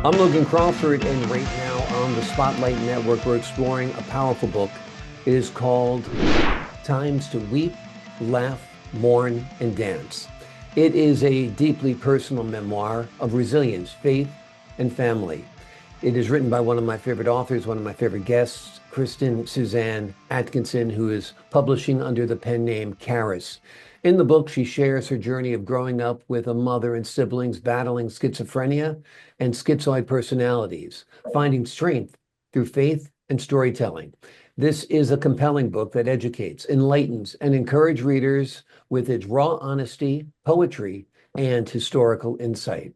I'm Logan Crawford, and right now on the Spotlight Network, we're exploring a powerful book. It is called Times to Weep, Laugh, Mourn, and Dance. It is a deeply personal memoir of resilience, faith, and family. It is written by one of my favorite authors, one of my favorite guests, Kristen Suzanne Atkinson, who is publishing under the pen name Cairis. In the book, she shares her journey of growing up with a mother and siblings battling schizophrenia and schizoid personalities, finding strength through faith and storytelling. This is a compelling book that educates, enlightens, and encourages readers with its raw honesty, poetry, and historical insight.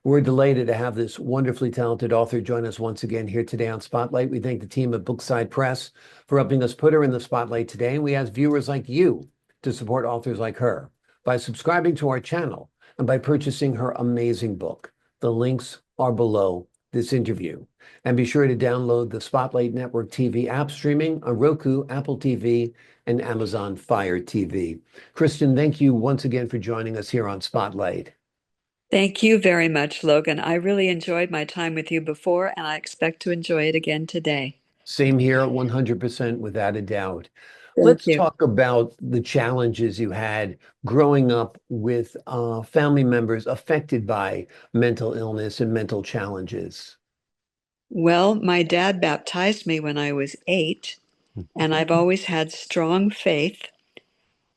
We're delighted to have this wonderfully talented author join us once again here today on Spotlight. We thank the team at Bookside Press for helping us put her in the spotlight today. And we ask viewers like you to support authors like her by subscribing to our channel and by purchasing her amazing book. The links are below this interview. And be sure to download the Spotlight Network TV app streaming on Roku, Apple TV, and Amazon Fire TV. Kristen, thank you once again for joining us here on Spotlight. Thank you very much, Logan. I really enjoyed my time with you before, and I expect to enjoy it again today. Same here, 100% without a doubt. Thank Let's you. talk about the challenges you had growing up with family members affected by mental illness and mental challenges. Well, my dad baptized me when I was 8, and I've always had strong faith,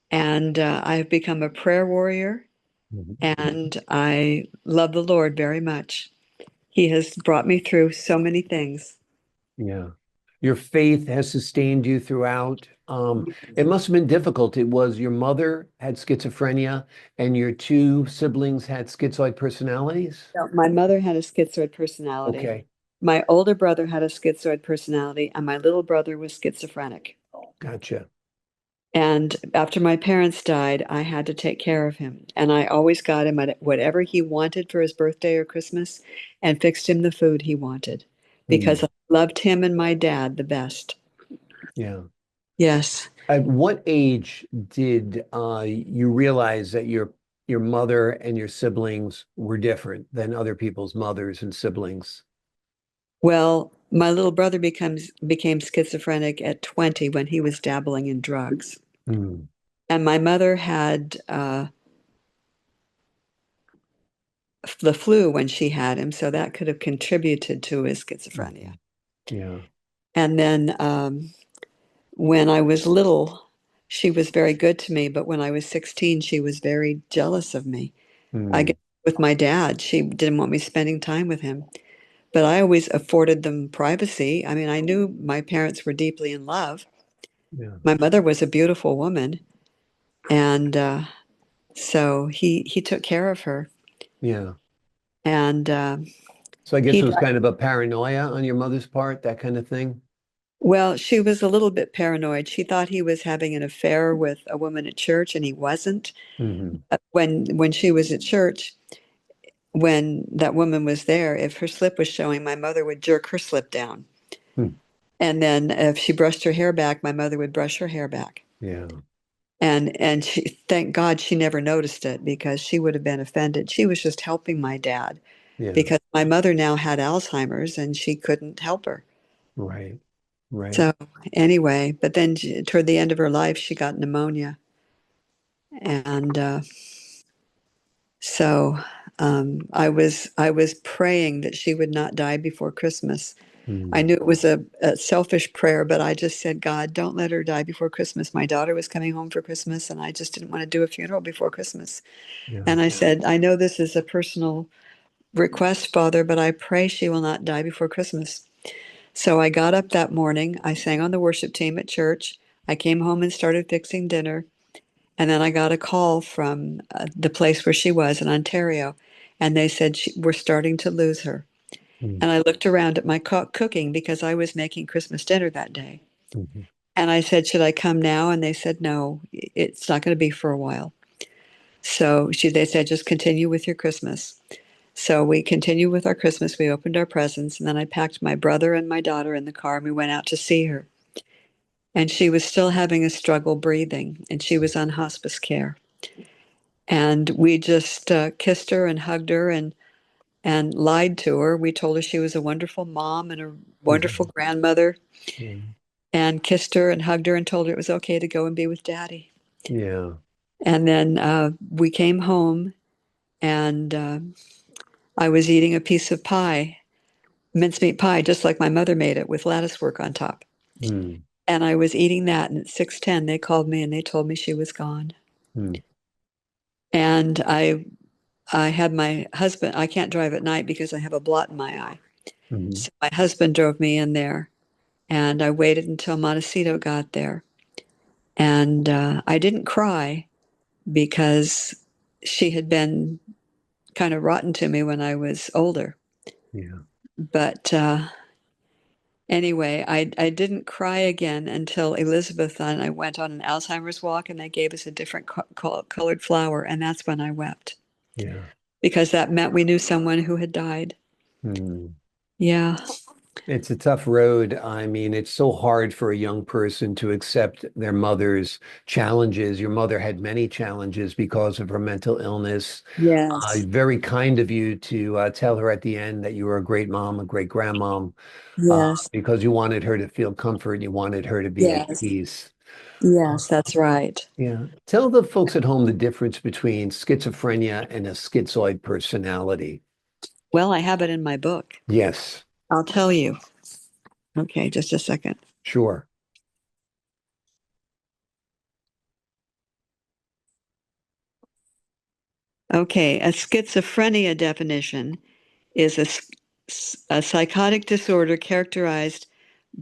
and I've become a prayer warrior, Mhm. and I love the Lord very much. He has brought me through so many things. Yeah. Your faith has sustained you throughout. It must have been difficult. It was your mother had schizophrenia and your two siblings had schizoid personalities? So my mother had a schizoid personality. Okay, My older brother had a schizoid personality, and my little brother was schizophrenic. gotcha. And after my parents died, I had to take care of him. And I always got him whatever he wanted for his birthday or Christmas and fixed him the food he wanted because Hmm. I loved him and my dad the best. Yeah. Yes. At what age did you realize that your mother and your siblings were different than other people's mothers and siblings? Well, my little brother became schizophrenic at 20 when he was dabbling in drugs. Hmm. And my mother had the flu when she had him, so that could have contributed to his schizophrenia. Mhm. Yeah. And then when I was little, she was very good to me, but when I was 16, she was very jealous of me. I Hmm. guess with my dad, she didn't want me spending time with him, but I always afforded them privacy. I mean, I knew my parents were deeply in love. Yeah. My mother was a beautiful woman, and so he took care of her. Yeah. And So I guess he it was kind of a paranoia on your mother's part, that kind of thing. Well, she was a little bit paranoid. She thought he was having an affair with a woman at church, and he wasn't. Hmm. When she was at church, when that woman was there, if her slip was showing, my mother would jerk her slip down. Hmm. And then if she brushed her hair back, my mother would brush her hair back. Yeah. And she, thank God she never noticed it because she would have been offended. She was just helping my dad Yeah. because my mother now had Alzheimer's and she couldn't help her. Right. Right. So anyway, but then toward the end of her life, she got pneumonia. And so I was praying that she would not die before Christmas. I Hmm. knew it was a selfish prayer, but I just said, God, don't let her die before Christmas. My daughter was coming home for Christmas, and I just didn't want to do a funeral before Christmas. Yeah. And I said, I know this is a personal request, Father, but I pray she will not die before Christmas. So I got up that morning. I sang on the worship team at church. I came home and started fixing dinner. And then I got a call from the place where she was in Ontario, and they said, we're starting to lose her. Hmm. And I looked around at my cooking because I was making Christmas dinner that day. Mhm. And I said, should I come now? And they said, no, it's not going to be for a while. So they said, just continue with your Christmas. So we continued with our Christmas. We opened our presents, and then I packed my brother and my daughter in the car, and we went out to see her. And she was still having a struggle breathing, and she was on hospice care. And we just kissed her and hugged her, and and lied to her. We told her she was a wonderful mom and a wonderful Mhm. grandmother, Yeah. and kissed her and hugged her and told her it was okay to go and be with Daddy. Yeah. And then we came home, and I was eating a piece of pie, mincemeat pie, just like my mother made it with lattice work on top. Mm. And I was eating that, and at 6:10, they called me and they told me she was gone. Mm. And I had my husband, I can't drive at night because I have a blot in my eye. Mhm. So my husband drove me in there, and I waited until Montecito got there. And I didn't cry because she had been kind of rotten to me when I was older. Yeah. But anyway, I didn't cry again until Elizabeth and I went on an Alzheimer's walk, and they gave us a different colored flower. And that's when I wept Yeah. because that meant we knew someone who had died. Mm. Yeah. It's a tough road. I mean, it's so hard for a young person to accept their mother's challenges. Your mother had many challenges because of her mental illness. Yes. Very kind of you to tell her at the end that you were a great mom, a great grandmom, Yes. because you wanted her to feel comfort and you wanted her to be at Yes. peace. Uh, Yes, that's right. yeah. Tell the folks at home the difference between schizophrenia and a schizoid personality. Well, I have it in my book. Yes, I'll tell you. Okay, just a second. sure. Okay, a schizophrenia definition is a psychotic disorder characterized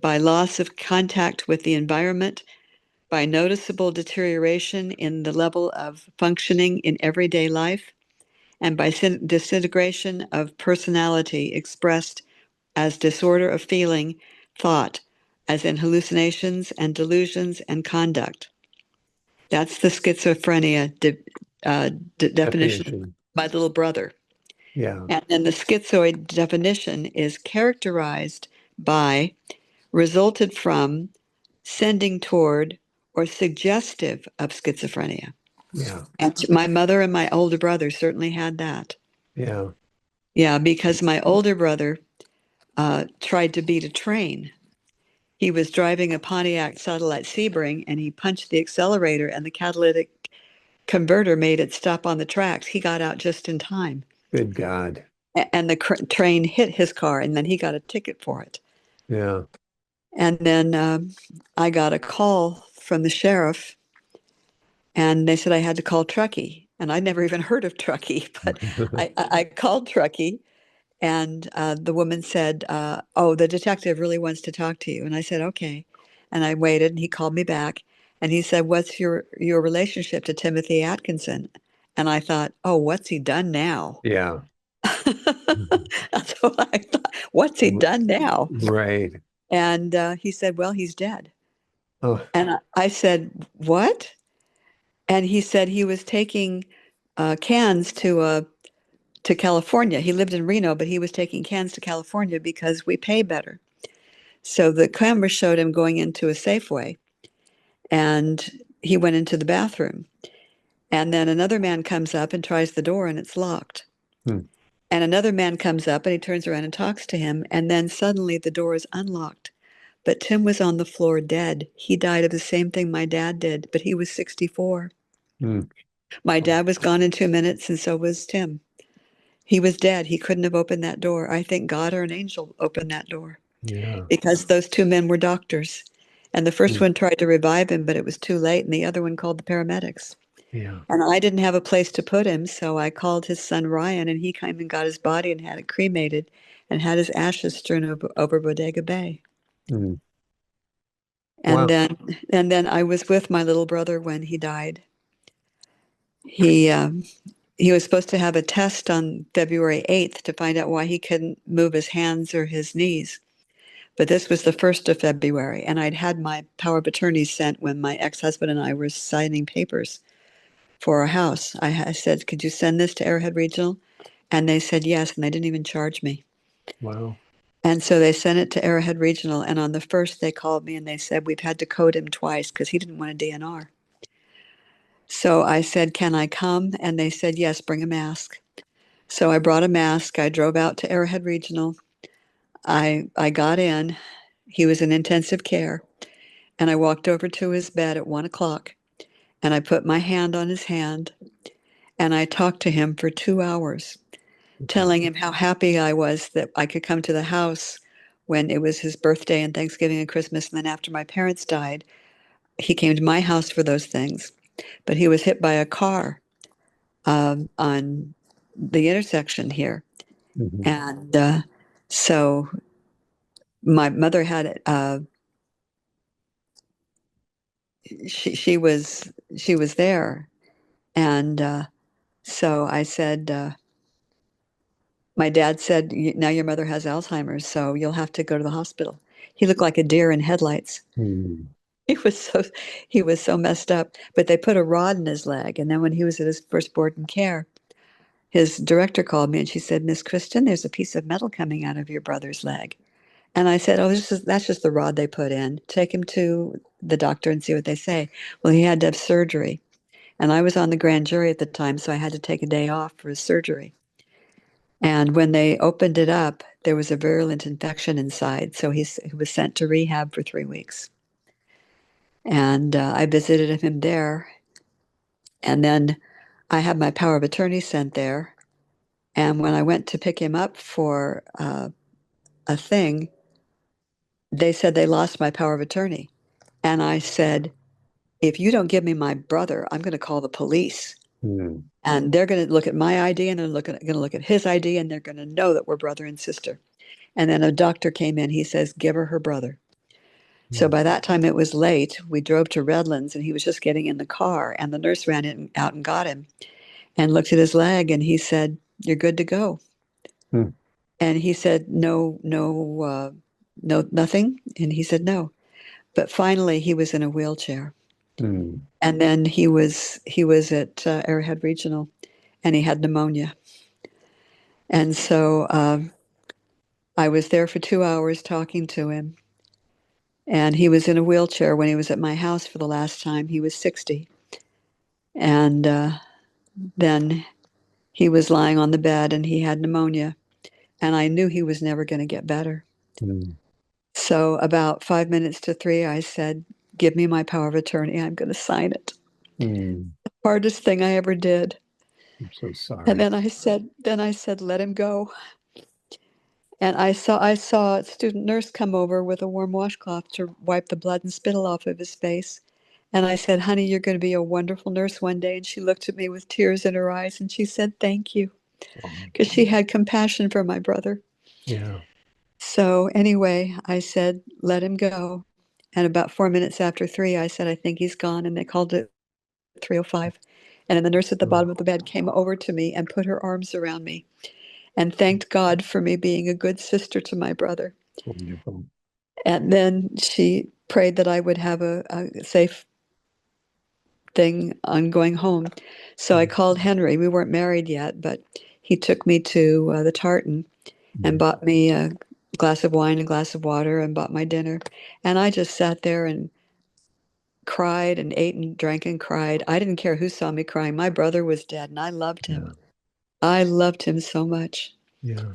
by loss of contact with the environment, by noticeable deterioration in the level of functioning in everyday life, and by disintegration of personality expressed as disorder of feeling, thought, as in hallucinations and delusions and conduct. That's the schizophrenia uh, definition of Definition. my little brother. Yeah. And then the schizoid definition is characterized by, resulted from, sending toward, or suggestive of schizophrenia. Yeah. And my mother and my older brother certainly had that. Yeah. Yeah, because my older brother tried to beat a train. He was driving a Pontiac Satellite Sebring, and he punched the accelerator, and the catalytic converter made it stop on the tracks. He got out just in time. Good God. And the train hit his car, and then he got a ticket for it. Yeah. And then I got a call from the sheriff, and they said I had to call Truckee. And I'd never even heard of Truckee, but I called Truckee, and the woman said, "Oh, the detective really wants to talk to you." And I said, "Okay." And I waited, and he called me back, and he said, "What's your relationship to Timothy Atkinson?" And I thought, "Oh, what's he done now?" Yeah. That's what I thought. What's he done now? Right. And he said, "Well, he's dead." Oh, And I said, "What?" And he said he was taking cans to California. He lived in Reno, but he was taking cans to California because we pay better. So the camera showed him going into a Safeway, and he went into the bathroom. And then another man comes up and tries the door, and it's locked. hmm. And another man comes up and he turns around and talks to him, and then suddenly the door is unlocked. But Tim was on the floor dead. He died of the same thing my dad did, but he was 64. Hmm. My dad was gone in 2 minutes, and so was Tim. He was dead. He couldn't have opened that door. I think God or an angel opened that door Yeah. because those two men were doctors. And the first Hmm. one tried to revive him, but it was too late. And the other one called the paramedics. Yeah. And I didn't have a place to put him. So I called his son Ryan, and he came and got his body and had it cremated and had his ashes strewn over Bodega Bay. Hmm. And Wow. then, and then I was with my little brother when he died. He, um, he was supposed to have a test on February 8th to find out why he couldn't move his hands or his knees. But this was the 1st of February, and I'd had my power of attorney sent when my ex-husband and I were signing papers for our house. I said, "Could you send this to Arrowhead Regional?" And they said yes, and they didn't even charge me. Wow. And so they sent it to Arrowhead Regional, and on the 1st they called me and they said, "We've had to code him twice because he didn't want a DNR." So I said, "Can I come?" And they said, "Yes, bring a mask." So I brought a mask. I drove out to Arrowhead Regional. I got in. He was in intensive care. And I walked over to his bed at 1 o'clock and I put my hand on his hand and I talked to him for 2 hours, telling him how happy I was that I could come to the house when it was his birthday and Thanksgiving and Christmas. And then after my parents died, he came to my house for those things. But he was hit by a car on the intersection here. Mhm. And so my mother had she was there, and so I said, my dad said, now your mother has Alzheimer's, so you'll have to go to the hospital. He looked like a deer in headlights. Mm. He was so he was so messed up. But they put a rod in his leg, and then when he was at his first board and care, his director called me and she said, Miss Kristen, there's a piece of metal coming out of your brother's leg. And I said, oh, that's just the rod they put in. Take him to the doctor and see what they say. Well, he had to have surgery. And I was on the grand jury at the time, so I had to take a day off for his surgery. And when they opened it up, there was a virulent infection inside. So he was sent to rehab for 3 weeks. And I visited him there. And then I had my power of attorney sent there. And when I went to pick him up for a thing, they said they lost my power of attorney. And I said, if you don't give me my brother, I'm going to call the police. Mm. And they're going to look at my ID and they're going to look at his ID and they're going to know that we're brother and sister. And then a doctor came in. He says, give her her brother. So Mm. by that time it was late. We drove to Redlands and he was just getting in the car. And the nurse ran in, out and got him and looked at his leg and he said, you're good to go. Mm. And he said, no, no, no, nothing. And he said, no. But finally he was in a wheelchair. Mm. And then he was at Arrowhead Regional and he had pneumonia. And so I was there for 2 hours talking to him. And he was in a wheelchair when he was at my house for the last time. He was 60. And then he was lying on the bed and he had pneumonia. And I knew he was never going to get better. Mm. So about 5 minutes to 3, I said, give me my power of attorney. I'm going to sign it. Mm. Hardest thing I ever did. I'm so And sorry. then I said, let him go. And I saw a student nurse come over with a warm washcloth to wipe the blood and spittle off of his face. And I said, honey, you're going to be a wonderful nurse one day. And she looked at me with tears in her eyes and she said, thank you, Oh, because she had compassion for my brother. yeah. So anyway, I said, let him go. And about 4 minutes after 3, I said, I think he's gone. And they called it 3:05. And then the nurse at the Oh, bottom of the bed came over to me and put her arms around me and thanked God for me being a good sister to my brother. wonderful. And then she prayed that I would have a safe thing on going home. So I Mm. called Henry. We weren't married yet, but he took me to the Tartan and Mm. bought me a glass of wine and a glass of water and bought my dinner. And I just sat there and cried and ate and drank and cried. I didn't care who saw me crying. My brother was dead and I loved him. Yeah. I loved him so much. Yeah.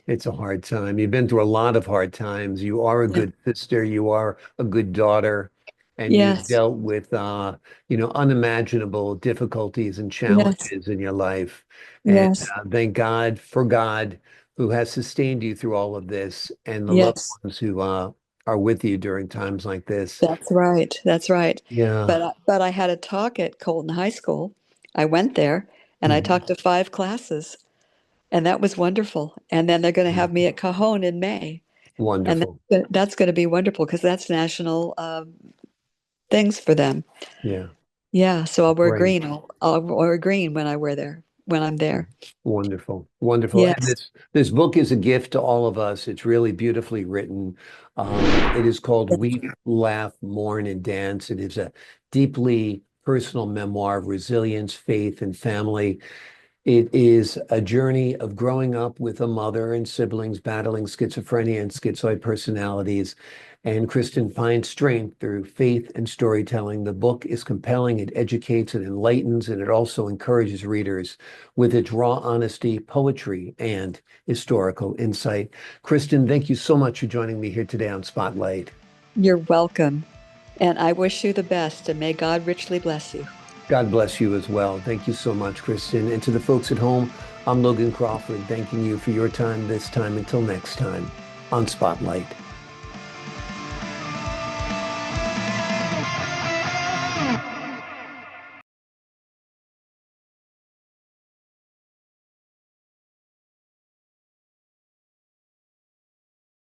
It's a hard time. You've been through a lot of hard times. You are a Yeah. good sister. You are a good daughter, and you've Yes. dealt with, unimaginable difficulties and Yes. challenges in your life. And Yes. thank God for God who has sustained you through all of this, and the loved Yes. ones who are with you during times like this. That's right. That's right. Yeah. But I had a talk at Colton High School. I went there and I Mhm. talked to 5 classes, and that was wonderful. And then they're going to have me at Cajon in May, and Wonderful. that's going to be wonderful because that's national things for them. Yeah. Yeah, so I'll wear Great. green. I'll wear green when I wear there when I'm there. Wonderful, wonderful. And Yes. this book is a gift to all of us. It's really beautifully written. It is called Weep, Laugh, Mourn, and Dance. It is a deeply personal memoir of resilience, faith, and family. It is a journey of growing up with a mother and siblings battling schizophrenia and schizoid personalities, And Kristen finds strength through faith and storytelling. The book is compelling, it educates, it enlightens, and it also encourages readers with its raw honesty, poetry, and historical insight. Kristen, thank you so much for joining me here today on Spotlight. You're welcome. And I wish you the best, and may God richly bless you. God bless you as well. Thank you so much, Kristen. And to the folks at home, I'm Logan Crawford, thanking you for your time this time. Until next time on Spotlight.